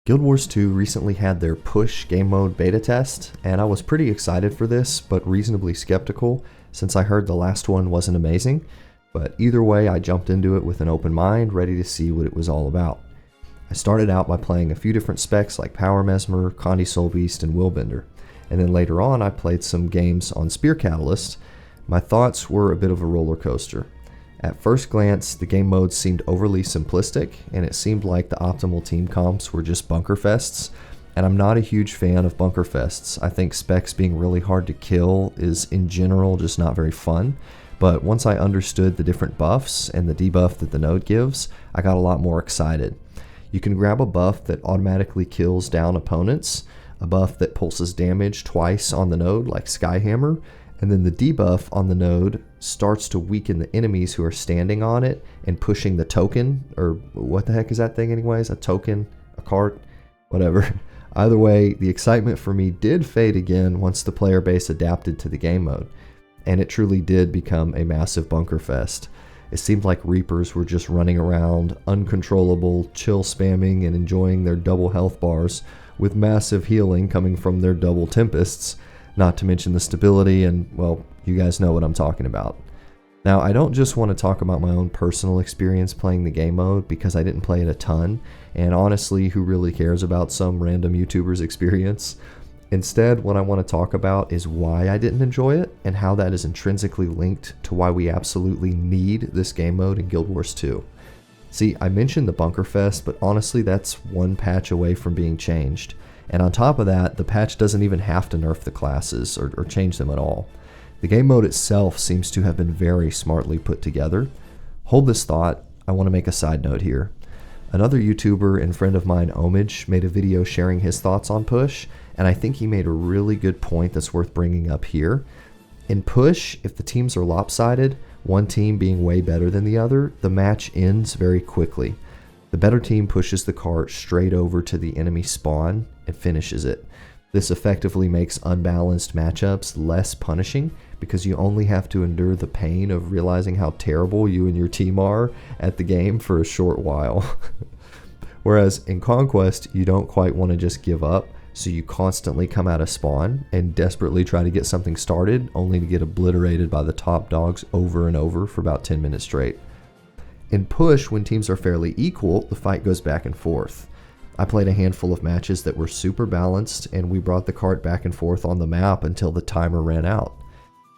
Guild Wars 2 recently had their Push game mode beta test, and I was pretty excited for this, but reasonably skeptical since I heard the last one wasn't amazing. But either way, I jumped into it with an open mind, ready to see what it was all about. I started out by playing a few different specs like Power Mesmer, Condi Soul Beast, and Willbender, and then later on I played some games on Spear Catalyst. My thoughts were a bit of a roller coaster. At first glance, the game modes seemed overly simplistic, and it seemed like the optimal team comps were just bunker fests, and I'm not a huge fan of bunker fests. I think specs being really hard to kill is in general just not very fun, but once I understood the different buffs and the debuff that the node gives, I got a lot more excited. You can grab a buff that automatically kills down opponents, a buff that pulses damage twice on the node like Skyhammer, and then the debuff on the node starts to weaken the enemies who are standing on it and pushing the token, or what the heck is that thing anyways? A token? A cart? Whatever. Either way, the excitement for me did fade again once the player base adapted to the game mode, and it truly did become a massive bunker fest. It seemed like Reapers were just running around, uncontrollable, chill spamming and enjoying their double health bars, with massive healing coming from their double Tempests, not to mention the stability and, well, you guys know what I'm talking about. Now, I don't just want to talk about my own personal experience playing the game mode because I didn't play it a ton, and honestly, who really cares about some random YouTuber's experience? Instead, what I want to talk about is why I didn't enjoy it and how that is intrinsically linked to why we absolutely need this game mode in Guild Wars 2. See, I mentioned the Bunker Fest, but honestly that's one patch away from being changed. And on top of that, the patch doesn't even have to nerf the classes or change them at all. The game mode itself seems to have been very smartly put together. Hold this thought, I want to make a side note here. Another YouTuber and friend of mine, Omage, made a video sharing his thoughts on Push, and I think he made a really good point that's worth bringing up here. In Push, if the teams are lopsided, one team being way better than the other, the match ends very quickly. The better team pushes the cart straight over to the enemy spawn and finishes it. This effectively makes unbalanced matchups less punishing because you only have to endure the pain of realizing how terrible you and your team are at the game for a short while. Whereas in Conquest, you don't quite want to just give up, so you constantly come out of spawn and desperately try to get something started, only to get obliterated by the top dogs over and over for about 10 minutes straight. In Push, when teams are fairly equal, the fight goes back and forth. I played a handful of matches that were super balanced, and we brought the cart back and forth on the map until the timer ran out.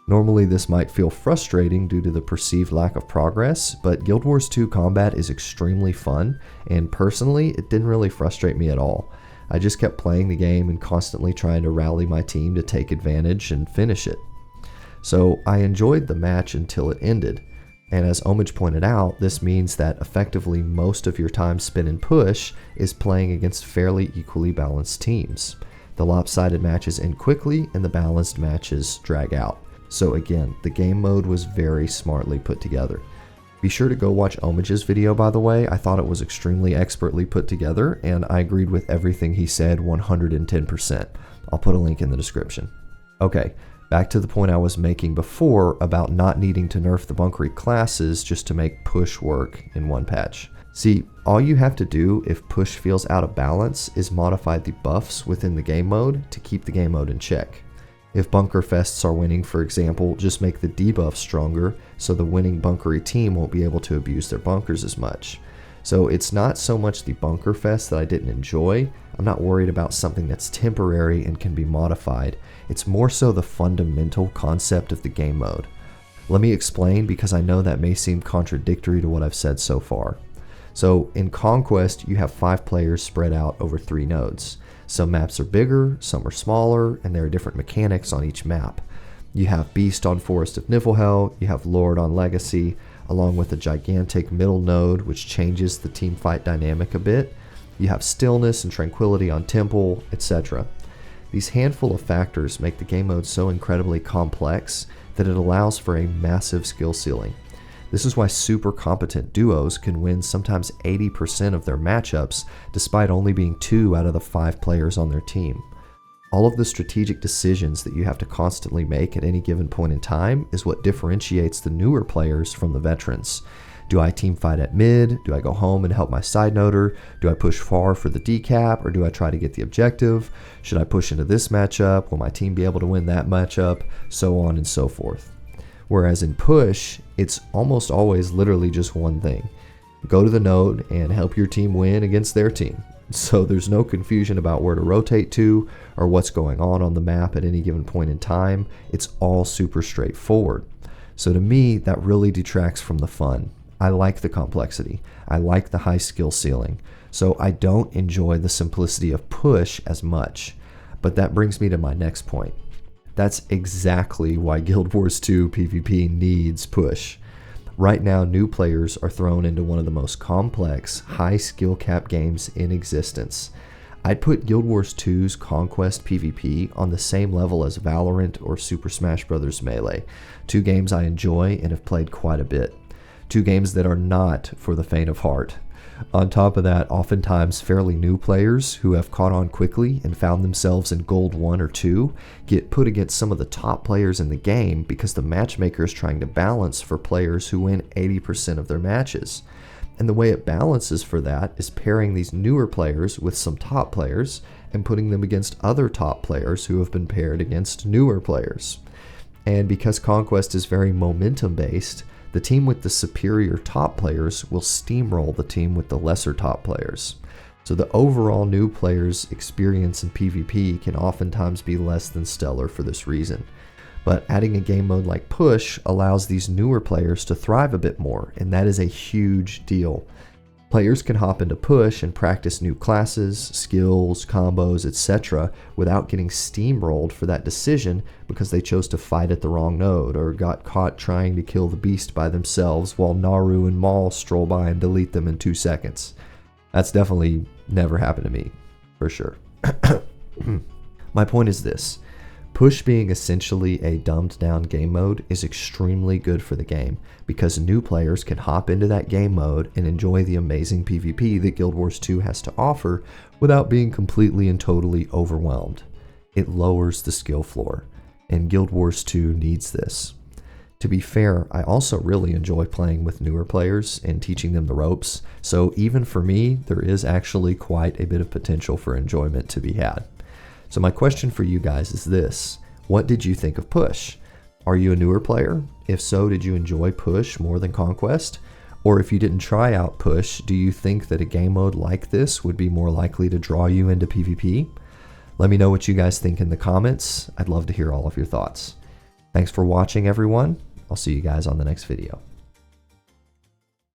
Normally this might feel frustrating due to the perceived lack of progress, but Guild Wars 2 combat is extremely fun, and personally, it didn't really frustrate me at all. I just kept playing the game and constantly trying to rally my team to take advantage and finish it. So I enjoyed the match until it ended. And as Omage pointed out, this means that effectively most of your time spent in Push is playing against fairly equally balanced teams. The lopsided matches end quickly and the balanced matches drag out. So again, the game mode was very smartly put together. Be sure to go watch Omage's video, by the way. I thought it was extremely expertly put together, and I agreed with everything he said 110%. I'll put a link in the description. Okay. Back to the point I was making before about not needing to nerf the bunkery classes just to make Push work in one patch. See, all you have to do if Push feels out of balance is modify the buffs within the game mode to keep the game mode in check. If bunker fests are winning, for example, just make the debuff stronger so the winning bunkery team won't be able to abuse their bunkers as much. So it's not so much the bunker fest that I didn't enjoy. I'm not worried about something that's temporary and can be modified. It's more so the fundamental concept of the game mode. Let me explain, because I know that may seem contradictory to what I've said so far. So in Conquest, you have 5 players spread out over 3 nodes. Some maps are bigger, some are smaller, and there are different mechanics on each map. You have Beast on Forest of Niflhel, you have Lord on Legacy, along with a gigantic middle node which changes the teamfight dynamic a bit. You have Stillness and Tranquility on Temple, etc. These handful of factors make the game mode so incredibly complex that it allows for a massive skill ceiling. This is why super competent duos can win sometimes 80% of their matchups despite only being 2 out of the 5 players on their team. All of the strategic decisions that you have to constantly make at any given point in time is what differentiates the newer players from the veterans. Do I team fight at mid? Do I go home and help my side noter? Do I push far for the decap, or do I try to get the objective? Should I push into this matchup? Will my team be able to win that matchup? So on and so forth. Whereas in push, it's almost always literally just one thing. Go to the node and help your team win against their team. So there's no confusion about where to rotate to or what's going on the map at any given point in time. It's all super straightforward. So to me, that really detracts from the fun. I like the complexity. I like the high skill ceiling. So I don't enjoy the simplicity of push as much. But that brings me to my next point. That's exactly why Guild Wars 2 PvP needs push. Right now, new players are thrown into one of the most complex, high skill cap games in existence. I'd put Guild Wars 2's Conquest PvP on the same level as Valorant or Super Smash Bros. Melee, two games I enjoy and have played quite a bit. Two games that are not for the faint of heart. On top of that, oftentimes fairly new players who have caught on quickly and found themselves in Gold 1 or 2 get put against some of the top players in the game because the matchmaker is trying to balance for players who win 80% of their matches. And the way it balances for that is pairing these newer players with some top players and putting them against other top players who have been paired against newer players. And because Conquest is very momentum based, the team with the superior top players will steamroll the team with the lesser top players. So the overall new players' experience in PvP can oftentimes be less than stellar for this reason. But adding a game mode like Push allows these newer players to thrive a bit more, and that is a huge deal. Players can hop into Push and practice new classes, skills, combos, etc. without getting steamrolled for that decision because they chose to fight at the wrong node or got caught trying to kill the beast by themselves while Naru and Maul stroll by and delete them in 2 seconds. That's definitely never happened to me, for sure. My point is this. Push being essentially a dumbed down game mode is extremely good for the game because new players can hop into that game mode and enjoy the amazing PvP that Guild Wars 2 has to offer without being completely and totally overwhelmed. It lowers the skill floor, and Guild Wars 2 needs this. To be fair, I also really enjoy playing with newer players and teaching them the ropes, so even for me, there is actually quite a bit of potential for enjoyment to be had. So my question for you guys is this. What did you think of Push? Are you a newer player? If so, did you enjoy Push more than Conquest? Or if you didn't try out Push, do you think that a game mode like this would be more likely to draw you into PvP? Let me know what you guys think in the comments. I'd love to hear all of your thoughts. Thanks for watching, everyone. I'll see you guys on the next video.